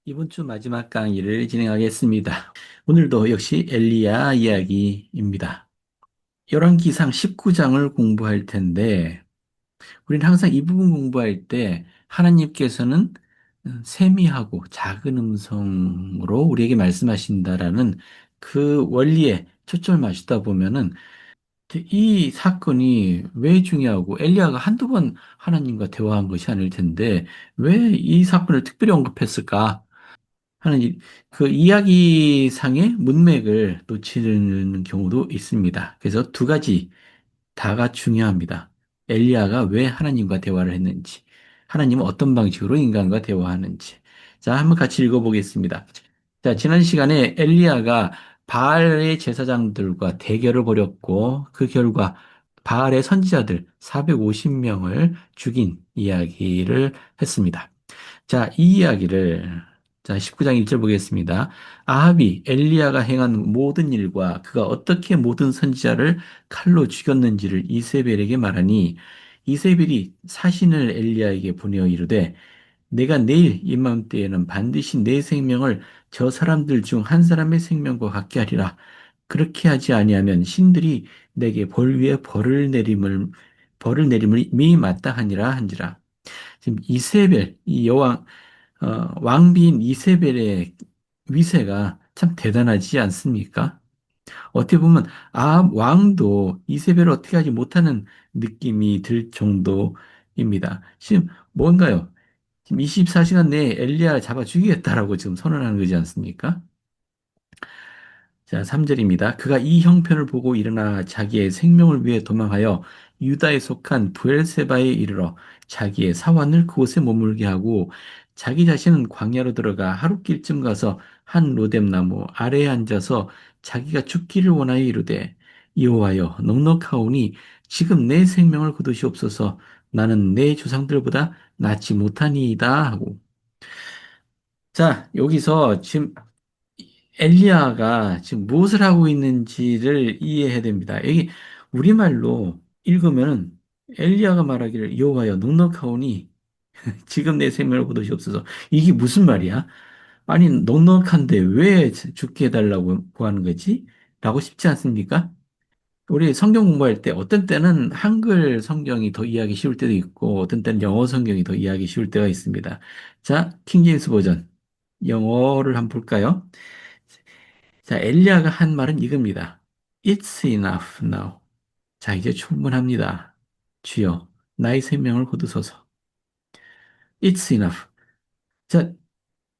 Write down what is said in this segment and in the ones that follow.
이번 주 마지막 강의를 진행하겠습니다. 오늘도 역시 엘리야 이야기입니다. 열왕기상 19장을 공부할 텐데, 우리는 항상 이 부분 공부할 때 하나님께서는 세미하고 작은 음성으로 우리에게 말씀하신다라는 그 원리에 초점을 맞추다 보면은 이 사건이 왜 중요하고 엘리야가 한두 번 하나님과 대화한 것이 아닐 텐데 왜 이 사건을 특별히 언급했을까? 하는 그 이야기상의 문맥을 놓치는 경우도 있습니다. 그래서 두 가지 다가 중요합니다. 엘리야가 왜 하나님과 대화를 했는지, 하나님은 어떤 방식으로 인간과 대화하는지. 자, 한번 같이 읽어보겠습니다. 자, 지난 시간에 엘리야가 바알의 제사장들과 대결을 벌였고, 그 결과 바알의 선지자들 450명을 죽인 이야기를 했습니다. 자, 이 이야기를 자, 19장 1절 보겠습니다. 아합이 엘리야가 행한 모든 일과 그가 어떻게 모든 선지자를 칼로 죽였는지를 이세벨에게 말하니 이세벨이 사신을 엘리야에게 보내어 이르되 내가 내일 이맘때에는 반드시 내 생명을 저 사람들 중 한 사람의 생명과 같게 하리라. 그렇게 하지 아니하면 신들이 내게 벌 위에 벌을 내림을 미 마땅하니라 한지라. 지금 이세벨 이 여왕 왕비인 이세벨의 위세가 참 대단하지 않습니까? 어떻게 보면 아합 왕도 이세벨을 어떻게 하지 못하는 느낌이 들 정도입니다. 지금 뭔가요? 지금 24시간 내에 엘리야를 잡아 죽이겠다라고 지금 선언하는 거지 않습니까? 자, 3절입니다. 그가 이 형편을 보고 일어나 자기의 생명을 위해 도망하여 유다에 속한 브엘세바에 이르러 자기의 사환을 그곳에 머물게 하고 자기 자신은 광야로 들어가 하룻길쯤 가서 한 로뎀나무 아래에 앉아서 자기가 죽기를 원하여 이르되 여호와여 넉넉하오니 지금 내 생명을 거두시옵소서 나는 내 조상들보다 낫지 못하니이다 하고 자, 여기서 지금 엘리야가 지금 무엇을 하고 있는지를 이해해야 됩니다. 여기 우리말로 읽으면 엘리야가 말하기를 여호와여 넉넉하오니 지금 내 생명을 거두시옵소서. 이게 무슨 말이야? 아니 넉넉한데 왜 죽게 해달라고 구하는 거지? 라고 싶지 않습니까? 우리 성경 공부할 때 어떤 때는 한글 성경이 더 이해하기 쉬울 때도 있고 어떤 때는 영어 성경이 더 이해하기 쉬울 때가 있습니다. 자, 킹제임스 버전 영어를 한번 볼까요? 자, 엘리야가 한 말은 이겁니다. It's enough now. 자, 이제 충분합니다. 주여, 나의 생명을 거두소서. It's enough. 자,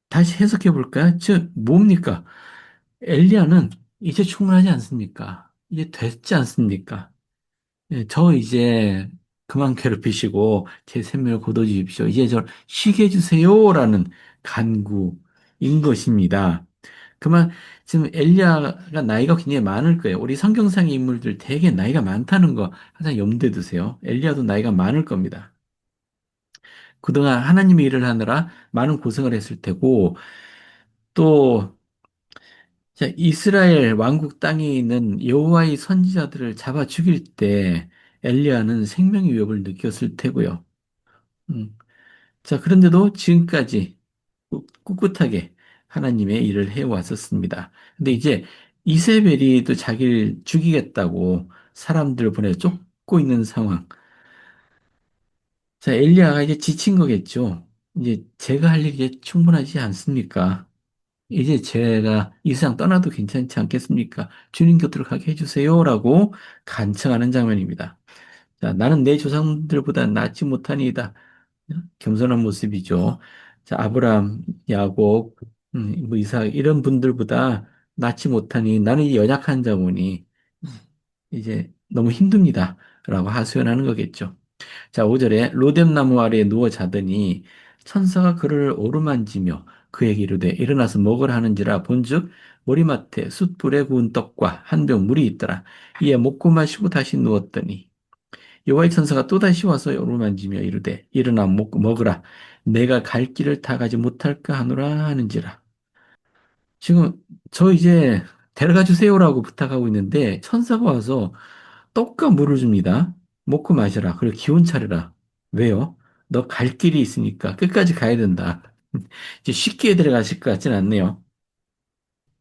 다시 해석해 볼까요? 뭡니까? 엘리야는 이제 충분하지 않습니까? 이제 됐지 않습니까? 예, 저 이제 그만 괴롭히시고 제 생명을 거둬주십시오. 이제 저 쉬게 해주세요라는 간구인 것입니다. 그만 지금 엘리야가 나이가 굉장히 많을 거예요. 우리 성경상의 인물들 되게 나이가 많다는 거 항상 염두에 두세요. 엘리야도 나이가 많을 겁니다. 그동안 하나님의 일을 하느라 많은 고생을 했을 테고 또 자, 이스라엘 왕국 땅에 있는 여호와의 선지자들을 잡아 죽일 때 엘리야는 생명의 위협을 느꼈을 테고요. 음. 자, 그런데도 지금까지 꿋꿋하게 하나님의 일을 해왔었습니다. 근데 이제 이세벨이 또 자기를 죽이겠다고 사람들을 보내 쫓고 있는 상황. 자, 엘리야가 이제 지친 거겠죠. 이제 제가 할 일이 이제 충분하지 않습니까? 이제 제가 이 세상 떠나도 괜찮지 않겠습니까? 주님 곁으로 가게 해주세요라고 간청하는 장면입니다. 자, 나는 내 조상들보다 낫지 못하니이다. 겸손한 모습이죠. 자, 아브라함, 야곱, 뭐 이삭 이런 분들보다 낫지 못하니 나는 이 연약한 자보니 이제 너무 힘듭니다. 라고 하소연하는 거겠죠. 자, 5절에 로뎀나무 아래에 누워 자더니 천사가 그를 오르만지며 그에게 이르되 일어나서 먹으라 하는지라 본즉 머리맡에 숯불에 구운 떡과 한 병 물이 있더라. 이에 먹고 마시고 다시 누웠더니 여호와의 천사가 또다시 와서 오르만지며 이르되 일어나 먹으라 내가 갈 길을 다 가지 못할까 하노라 하는지라. 지금 저 이제 데려가 주세요라고 부탁하고 있는데 천사가 와서 떡과 물을 줍니다. 먹고 마셔라. 그리고 기운 차려라. 왜요? 너 갈 길이 있으니까 끝까지 가야 된다. 이제 쉽게 들어가실 것 같진 않네요.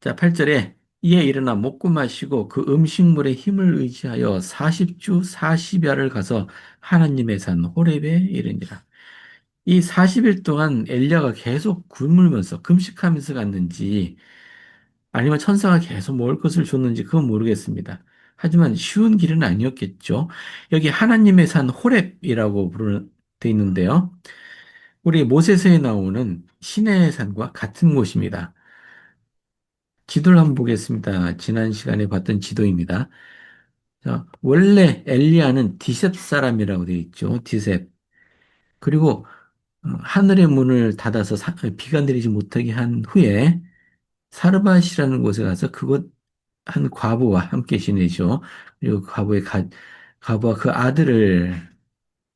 자, 8절에 이에 일어나 먹고 마시고 그 음식물의 힘을 의지하여 40주 40야를 가서 하나님의 산 호렙에 이르니라. 이 40일 동안 엘리야가 계속 굶으면서 금식하면서 갔는지 아니면 천사가 계속 먹을 것을 줬는지 그건 모르겠습니다. 하지만 쉬운 길은 아니었겠죠. 여기 하나님의 산 호렙이라고 돼 있는데요. 우리 모세서에 나오는 시내의 산과 같은 곳입니다. 지도를 한번 보겠습니다. 지난 시간에 봤던 지도입니다. 자, 원래 엘리야는 디셉 사람이라고 되어 있죠. 디셉. 그리고 하늘의 문을 닫아서 비가 내리지 못하게 한 후에 사르밧이라는 곳에 가서 그곳 한 과부와 함께 지내죠. 그리고 과부와 그 아들을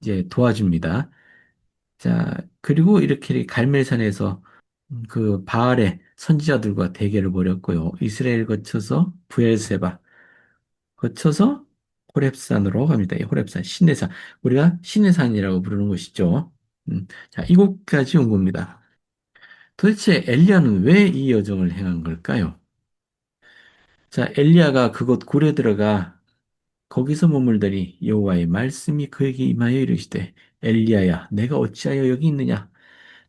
이제 도와줍니다. 자, 그리고 이렇게 갈멜산에서 그 바알의 선지자들과 대결을 벌였고요. 이스라엘 거쳐서 브엘세바, 거쳐서 호렙산으로 갑니다. 이 호렙산, 시내산. 우리가 시내산이라고 부르는 곳이죠. 자, 이곳까지 온 겁니다. 도대체 엘리야는 왜 이 여정을 행한 걸까요? 자, 엘리야가 그곳 굴에 들어가 거기서 머물더니 여호와의 말씀이 그에게 임하여 이르시되 엘리야야 내가 어찌하여 여기 있느냐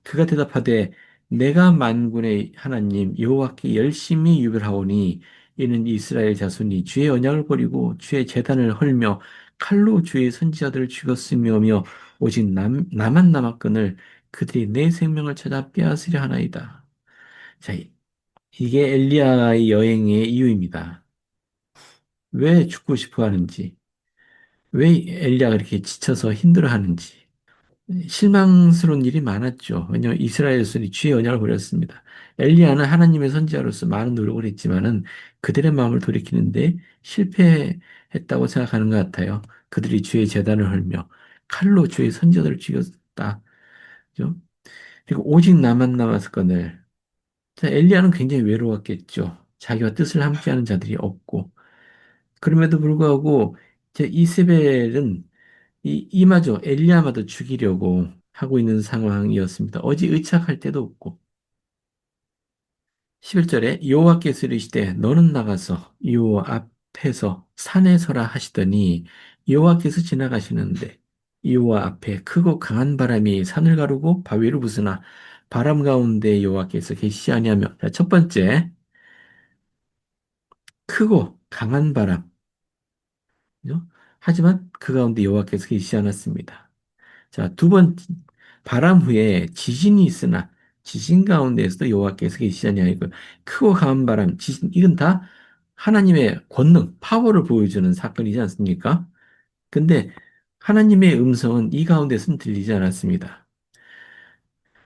그가 대답하되 내가 만군의 하나님 여호와께 열심히 유별하오니 이는 이스라엘 자손이 주의 언약을 버리고 주의 제단을 헐며 칼로 주의 선지자들을 죽였으며며 오직 나만 남았거늘 그들이 내 생명을 찾아 빼앗으려 하나이다. 자, 이게 엘리야의 여행의 이유입니다. 왜 죽고 싶어 하는지, 왜 엘리야가 이렇게 지쳐서 힘들어하는지. 실망스러운 일이 많았죠. 왜냐하면 이스라엘에서 주의 언약을 버렸습니다. 엘리야는 하나님의 선지자로서 많은 노력을 했지만은 그들의 마음을 돌이키는데 실패했다고 생각하는 것 같아요. 그들이 주의 제단을 헐며 칼로 주의 선지자들을 죽였다. 그죠? 그리고 오직 나만 남았거늘. 자, 엘리야는 굉장히 외로웠겠죠. 자기와 뜻을 함께하는 자들이 없고. 그럼에도 불구하고 이제 이세벨은 이마저 엘리야마저 죽이려고 하고 있는 상황이었습니다. 어디 의착할 데도 없고. 11절에 여호와께서 이르시되 너는 나가서 여호와 앞에서 산에 서라 하시더니 여호와께서 지나가시는데 여호와 앞에 크고 강한 바람이 산을 가르고 바위를 부수나 바람 가운데 여호와께서 계시지 아니하며 자, 첫 번째 크고 강한 바람 그죠? 하지만 그 가운데 여호와께서 계시지 않았습니다. 자, 두 번째, 바람 후에 지진이 있으나 지진 가운데에서도 여호와께서 계시지 아니하고 크고 강한 바람, 지진 이건 다 하나님의 권능, 파워를 보여주는 사건이지 않습니까? 근데 하나님의 음성은 이 가운데서는 들리지 않았습니다.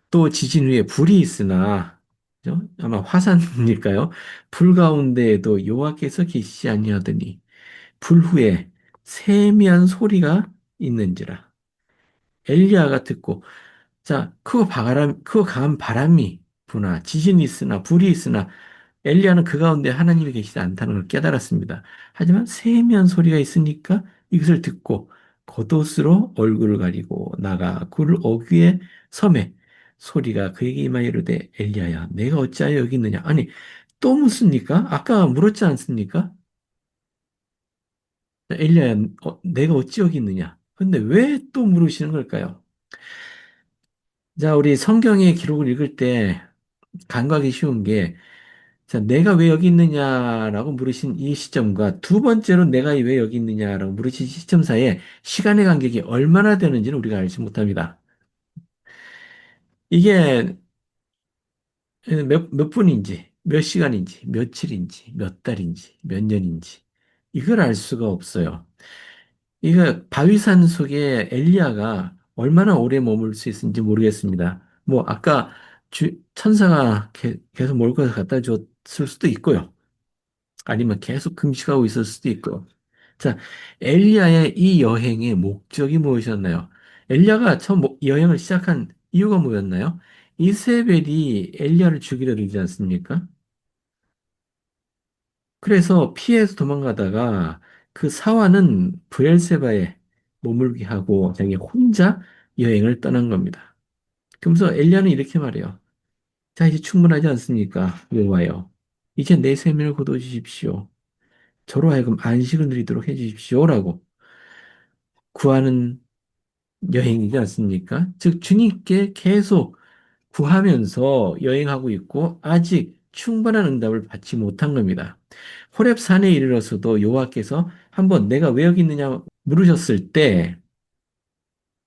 또 지진 후에 불이 있으나 그죠? 아마 화산일까요? 불 가운데에도 여호와께서 계시지 아니하더니 불 후에 세미한 소리가 있는지라 엘리야가 듣고 자, 크고 강한 바람이 부나 지진이 있으나 불이 있으나 엘리야는 그 가운데 하나님이 계시지 않다는 걸 깨달았습니다. 하지만 세미한 소리가 있으니까 이것을 듣고 겉옷으로 얼굴을 가리고 나가 굴 어귀에 섬에 소리가 그에게 임하여 이르되 엘리야야 내가 어찌하여 여기 있느냐 아니 또 묻습니까? 아까 물었지 않습니까? 엘리야야 내가 어찌 여기 있느냐 근데 왜 또 물으시는 걸까요? 자, 우리 성경의 기록을 읽을 때 간과하기 쉬운 게, 자, 내가 왜 여기 있느냐라고 물으신 이 시점과 두 번째로 내가 왜 여기 있느냐라고 물으신 시점 사이에 시간의 간격이 얼마나 되는지는 우리가 알지 못합니다. 이게 몇 분인지, 몇 시간인지, 며칠인지, 몇 달인지, 몇 년인지, 이걸 알 수가 없어요. 이거 바위산 속에 엘리야가 얼마나 오래 머물 수 있는지 모르겠습니다. 뭐 아까 천사가 계속 몰고 갖다 줬을 수도 있고요. 아니면 계속 금식하고 있을 수도 있고요. 자, 엘리야의 이 여행의 목적이 무엇이었나요? 엘리야가 처음 여행을 시작한 이유가 뭐였나요? 이세벨이 엘리야를 죽이려 들지 않습니까? 그래서 피해서 도망가다가 그 사환은 브엘세바에 머물게 하고 자기 혼자 여행을 떠난 겁니다. 그러면서 엘리야는 이렇게 말해요. 자, 이제 충분하지 않습니까? 여호와여. 이제 내 세면을 거둬주십시오. 저로 하여금 안식을 누리도록 해주십시오라고 구하는 여행이지 않습니까? 즉, 주님께 계속 구하면서 여행하고 있고 아직 충분한 응답을 받지 못한 겁니다. 호렙 산에 이르러서도 여호와께서 한번 내가 왜 여기 있느냐 물으셨을 때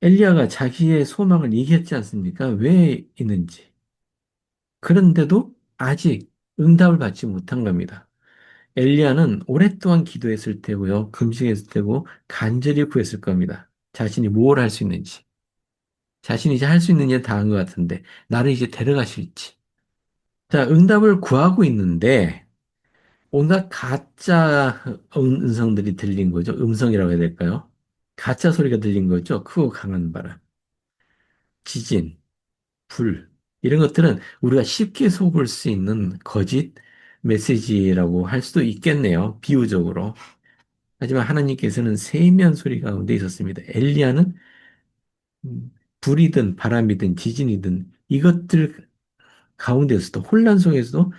엘리야가 자기의 소망을 얘기했지 않습니까? 왜 있는지. 그런데도 아직 응답을 받지 못한 겁니다. 엘리야는 오랫동안 기도했을 테고요. 금식했을 테고 간절히 구했을 겁니다. 자신이 뭘 할 수 있는지. 자신이 이제 할 수 있는 일 다 한 것 같은데 나를 이제 데려가실지. 자, 응답을 구하고 있는데 온갖 가짜 음성들이 들린 거죠. 음성이라고 해야 될까요? 가짜 소리가 들린 거죠. 크고 강한 바람, 지진, 불. 이런 것들은 우리가 쉽게 속을 수 있는 거짓 메시지라고 할 수도 있겠네요. 비유적으로. 하지만 하나님께서는 세미한 소리 가운데 있었습니다. 엘리야는 불이든 바람이든 지진이든 이것들 가운데서도 혼란 속에서도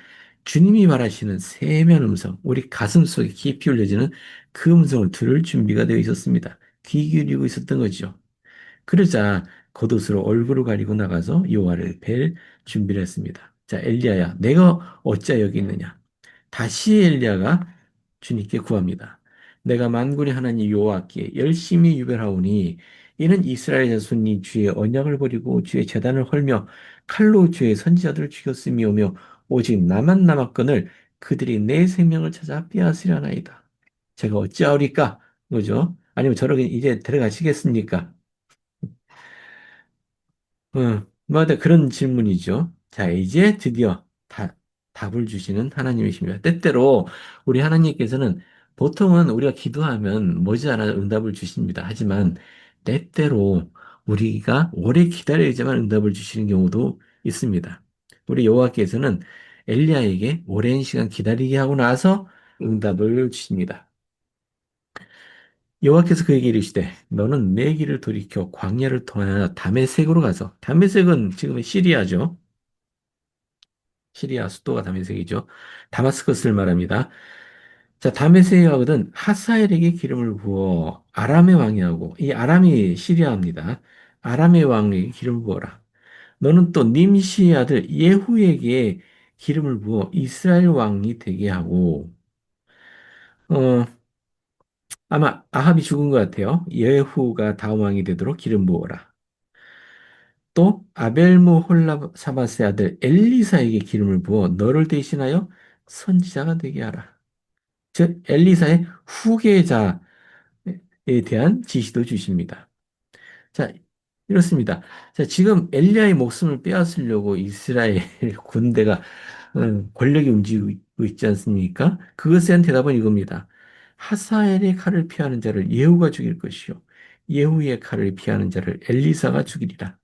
주님이 말하시는 세미한 음성, 우리 가슴 속에 깊이 울려지는 그 음성을 들을 준비가 되어 있었습니다. 귀 기울이고 있었던 거죠. 그러자 겉옷으로 얼굴을 가리고 나가서 여호와를 뵐 준비를 했습니다. 자, 엘리야야, 내가 어찌 여기 있느냐? 다시 엘리야가 주님께 구합니다. 내가 만군의 하나님 여호와께 열심히 유별하오니 이는 이스라엘 자손이 주의 언약을 버리고 주의 제단을 헐며 칼로 주의 선지자들을 죽였음이오며 오직 나만 남았거늘 그들이 내 생명을 찾아 빼앗으려나이다. 제가 어찌하오리까? 그죠? 아니면 저를 이제 데려가시겠습니까? 맞아. 그런 질문이죠. 자, 이제 드디어 답을 주시는 하나님이십니다. 때때로 우리 하나님께서는 보통은 우리가 기도하면 머지않아 응답을 주십니다. 하지만 때때로 우리가 오래 기다려야지만 응답을 주시는 경우도 있습니다. 우리 여호와께서는 엘리야에게 오랜 시간 기다리게 하고 나서 응답을 주십니다. 여호와께서 그에게 이르시되 너는 내 길을 돌이켜 광야를 통하여 다메섹으로 가서 다메섹은 지금 시리아죠. 시리아 수도가 다메섹이죠. 다마스커스를 말합니다. 자, 다메섹에 가거든 하사엘에게 기름을 부어 아람의 왕이하고 이 아람이 시리아입니다. 아람의 왕에게 기름을 부어라. 너는 또 님시 아들 예후에게 기름을 부어 이스라엘 왕이 되게 하고 어, 아마 아합이 죽은 것 같아요. 예후가 다음 왕이 되도록 기름 부어라. 또 아벨무 홀라사바스의 아들 엘리사에게 기름을 부어 너를 대신하여 선지자가 되게 하라. 즉 엘리사의 후계자에 대한 지시도 주십니다. 자, 이렇습니다. 자, 지금 엘리야의 목숨을 빼앗으려고 이스라엘 군대가 권력이 움직이고 있지 않습니까? 그것에 대한 대답은 이겁니다. 하사엘의 칼을 피하는 자를 예후가 죽일 것이요. 예후의 칼을 피하는 자를 엘리사가 죽이리라.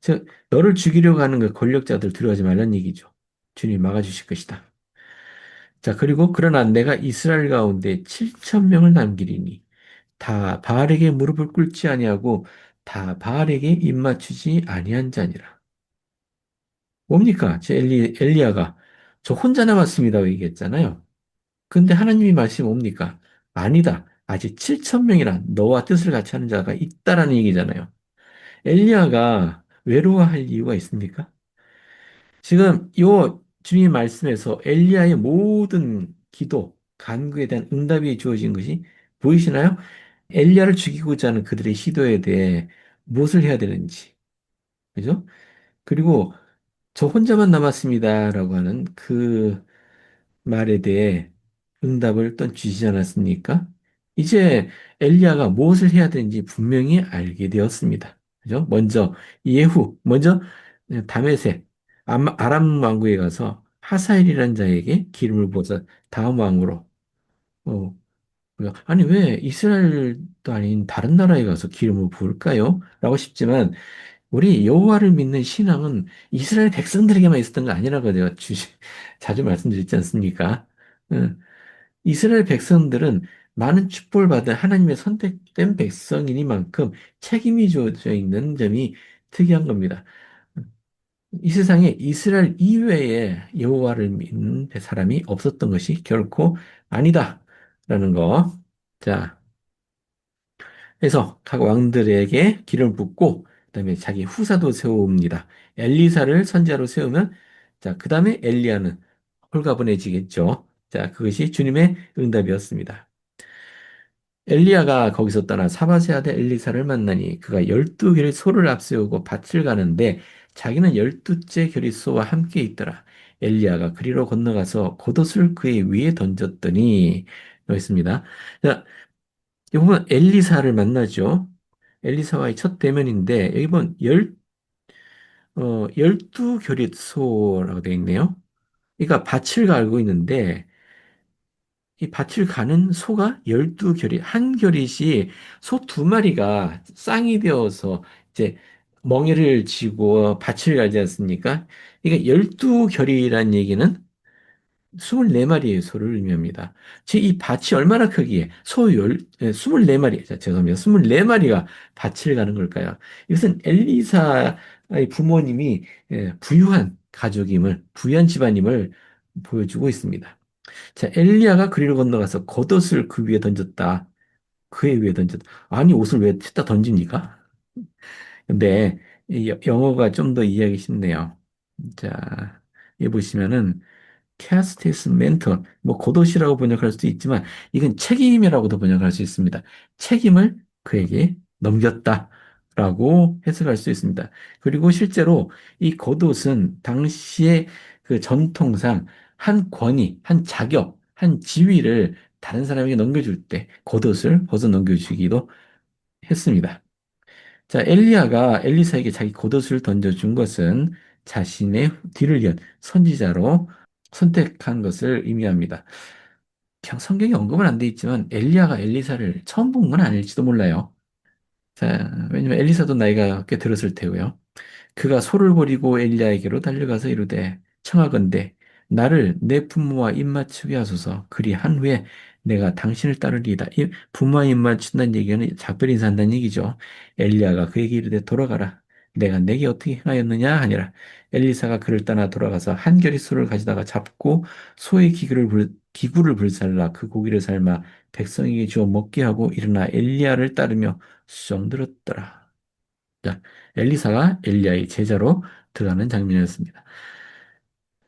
즉, 너를 죽이려고 하는 그 권력자들 두려워하지 말란 얘기죠. 주님이 막아주실 것이다. 자, 그리고 그러나 내가 이스라엘 가운데 7천 명을 남기리니 다 바알에게 무릎을 꿇지 아니하고 다 바알에게 입맞추지 아니한 자니라. 뭡니까? 엘리야가 저 혼자 남았습니다. 얘기했잖아요. 근데 하나님이 말씀이 뭡니까? 아니다. 아직 7천 명이나 너와 뜻을 같이 하는 자가 있다라는 얘기잖아요. 엘리야가 외로워할 이유가 있습니까? 지금 요 주님 말씀에서 엘리야의 모든 기도, 간구에 대한 응답이 주어진 것이 보이시나요? 엘리야를 죽이고자 하는 그들의 시도에 대해 무엇을 해야 되는지, 그죠? 그리고 저 혼자만 남았습니다라고 하는 그 말에 대해 응답을 또 주시지 않았습니까? 이제 엘리야가 무엇을 해야 되는지 분명히 알게 되었습니다. 그죠? 먼저 다메섹, 아람 왕국에 가서 하사엘이라는 자에게 기름을 부어서 다음 왕으로, 어, 아니, 왜 이스라엘도 아닌 다른 나라에 가서 기름을 부을까요? 라고 싶지만, 우리 여호와를 믿는 신앙은 이스라엘 백성들에게만 있었던 거 아니라고 제가 자주 말씀드렸지 않습니까? 어, 이스라엘 백성들은 많은 축복을 받은 하나님의 선택된 백성이니만큼 책임이 주어져 있는 점이 특이한 겁니다. 이 세상에 이스라엘 이외에 여호와를 믿는 사람이 없었던 것이 결코 아니다라는 거. 자, 그래서 각 왕들에게 기름을 붓고 그다음에 자기 후사도 세웁니다. 엘리사를 선지자로 세우면 자, 그다음에 엘리야는 홀가분해지겠죠. 자, 그것이 주님의 응답이었습니다. 엘리야가 거기서 떠나 사바세 아들 엘리사를 만나니 그가 12 결의 소를 앞세우고 밭을 가는데 자기는 12째 결의 소와 함께 있더라. 엘리야가 그리로 건너가서 겉옷을 그의 위에 던졌더니 여기 있습니다. 자, 여기 보면 엘리사를 만나죠. 엘리사와의 첫 대면인데 여기 보면 12 결의 소라고 되어 있네요. 그러니까 밭을 갈고 있는데 이 밭을 가는 소가 12 결이, 한 결이씩 소 2마리가 쌍이 되어서 이제 멍에를 쥐고 밭을 갈지 않습니까? 그러니까 12결이라는 얘기는 24마리의 소를 의미합니다. 즉, 이 밭이 얼마나 크기에 소 24마리, 죄송합니다. 24마리가 밭을 가는 걸까요? 이것은 엘리사의 부모님이 부유한 가족임을, 부유한 집안임을 보여주고 있습니다. 자, 엘리야가 그리로 건너가서 겉옷을 그 위에 던졌다. 그의 위에 던졌다. 아니, 옷을 왜 쳤다 던집니까? 근데 이 영어가 좀 더 이해하기 쉽네요. 자, 여기 보시면은 cast his mantle, 뭐 겉옷이라고 번역할 수도 있지만 이건 책임이라고도 번역할 수 있습니다. 책임을 그에게 넘겼다라고 해석할 수 있습니다. 그리고 실제로 이 겉옷은 당시의 그 전통상 한 권위, 한 자격, 한 지위를 다른 사람에게 넘겨줄 때 겉옷을 벗어 넘겨주기도 했습니다. 자, 엘리야가 엘리사에게 자기 겉옷을 던져준 것은 자신의 뒤를 이은 선지자로 선택한 것을 의미합니다. 그냥 성경에 언급은 안 돼 있지만 엘리야가 엘리사를 처음 본 건 아닐지도 몰라요. 자, 왜냐면 엘리사도 나이가 꽤 들었을 테고요. 그가 소를 버리고 엘리야에게로 달려가서 이르되 청하건대 나를 내 부모와 입맞추게 하소서. 그리한 후에 내가 당신을 따르리이다. 이 부모와 입맞춘다는 얘기는 작별 인사한다는 얘기죠. 엘리야가 그에게 이르되 돌아가라. 내가 내게 어떻게 행하였느냐 하니라. 엘리사가 그를 떠나 돌아가서 한 결의 소를 가져다가 잡고 소의 기구를 불살라 그 고기를 삶아 백성에게 주어 먹게 하고 일어나 엘리야를 따르며 수정들었더라. 자, 엘리사가 엘리야의 제자로 들어가는 장면이었습니다.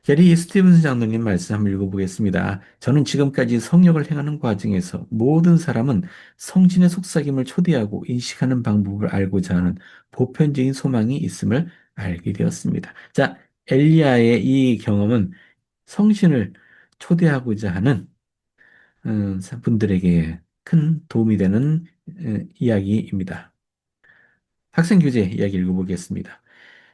게리 스티븐스 장로님 말씀 한번 읽어보겠습니다. 저는 지금까지 성역을 행하는 과정에서 모든 사람은 성신의 속삭임을 초대하고 인식하는 방법을 알고자 하는 보편적인 소망이 있음을 알게 되었습니다. 자, 엘리야의 이 경험은 성신을 초대하고자 하는 분들에게 큰 도움이 되는 이야기입니다. 학생 교재 이야기 읽어보겠습니다.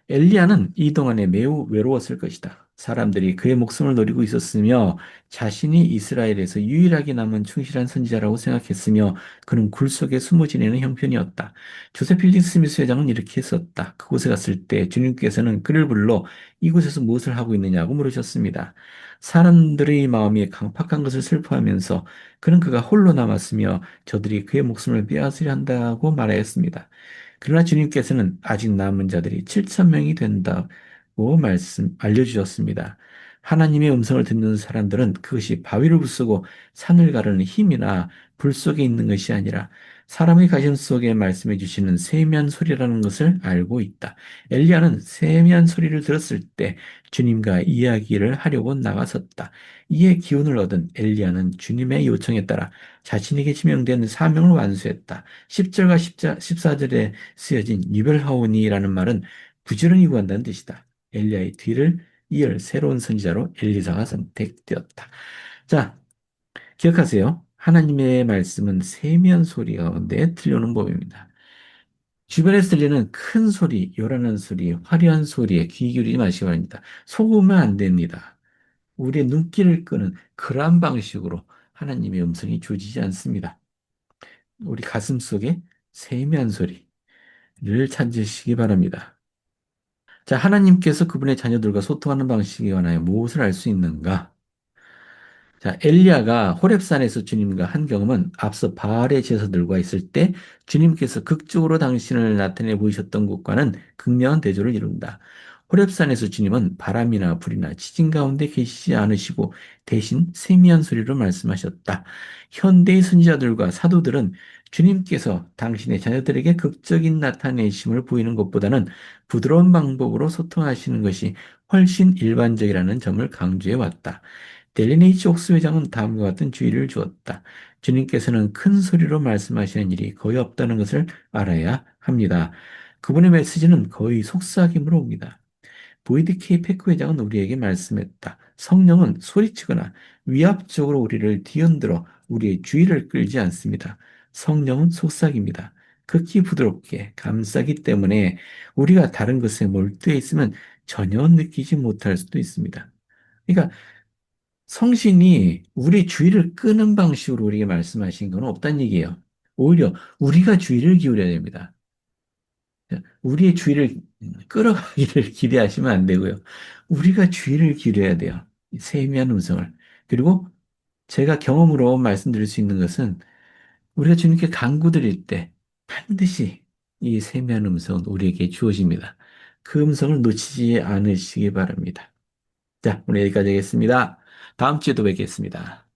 엘리야는 이 동안에 매우 외로웠을 것이다. 사람들이 그의 목숨을 노리고 있었으며 자신이 이스라엘에서 유일하게 남은 충실한 선지자라고 생각했으며 그는 굴 속에 숨어 지내는 형편이었다. 조셉 필딩 스미스 회장은 이렇게 했었다. 그곳에 갔을 때 주님께서는 그를 불러 이곳에서 무엇을 하고 있느냐고 물으셨습니다. 사람들의 마음이 강팍한 것을 슬퍼하면서 그는 그가 홀로 남았으며 저들이 그의 목숨을 빼앗으려 한다고 말하였습니다. 그러나 주님께서는 아직 남은 자들이 7천 명이 된다고 알려주셨습니다. 하나님의 음성을 듣는 사람들은 그것이 바위를 부수고 산을 가르는 힘이나 불 속에 있는 것이 아니라 사람의 가심 속에 말씀해 주시는 세미한 소리라는 것을 알고 있다. 엘리야는 세미한 소리를 들었을 때 주님과 이야기를 하려고 나갔었다. 이에 기운을 얻은 엘리야는 주님의 요청에 따라 자신에게 지명된 사명을 완수했다. 10절과 14절에 쓰여진 유별하오니라는 말은 부지런히 구한다는 뜻이다. 엘리야의 뒤를 이을 새로운 선지자로 엘리사가 선택되었다. 자, 기억하세요. 하나님의 말씀은 세미한 소리 가운데 들려오는 법입니다. 주변에서 들리는 큰 소리, 요란한 소리, 화려한 소리에 귀 기울이지 마시기 바랍니다. 속으면 안 됩니다. 우리의 눈길을 끄는 그러한 방식으로 하나님의 음성이 주어지지 않습니다. 우리 가슴 속에 세미한 소리를 찾으시기 바랍니다. 자, 하나님께서 그분의 자녀들과 소통하는 방식에 관하여 무엇을 알 수 있는가? 자, 엘리야가 호렙산에서 주님과 한 경험은 앞서 바알의 제사들과 있을 때 주님께서 극적으로 당신을 나타내 보이셨던 것과는 극명한 대조를 이룬다. 호렙산에서 주님은 바람이나 불이나 지진 가운데 계시지 않으시고 대신 세미한 소리로 말씀하셨다. 현대의 선지자들과 사도들은 주님께서 당신의 자녀들에게 극적인 나타내심을 보이는 것보다는 부드러운 방법으로 소통하시는 것이 훨씬 일반적이라는 점을 강조해 왔다. 델린 H. 옥스 회장은 다음과 같은 주의를 주었다. 주님께서는 큰 소리로 말씀하시는 일이 거의 없다는 것을 알아야 합니다. 그분의 메시지는 거의 속삭임으로 옵니다. 보이드 K 페크 회장은 우리에게 말씀했다. 성령은 소리치거나 위압적으로 우리를 뒤흔들어 우리의 주의를 끌지 않습니다. 성령은 속삭입니다. 극히 부드럽게 감싸기 때문에 우리가 다른 것에 몰두해 있으면 전혀 느끼지 못할 수도 있습니다. 그러니까 성신이 우리 주의를 끄는 방식으로 우리에게 말씀하신 건 없다는 얘기예요. 오히려 우리가 주의를 기울여야 됩니다. 우리의 주의를 끌어가기를 기대하시면 안 되고요. 우리가 주의를 기울여야 돼요. 이 세미한 음성을. 그리고 제가 경험으로 말씀드릴 수 있는 것은 우리가 주님께 간구드릴 때 반드시 이 세미한 음성은 우리에게 주어집니다. 그 음성을 놓치지 않으시기 바랍니다. 자, 오늘 여기까지 하겠습니다. 다음 주에도 뵙겠습니다.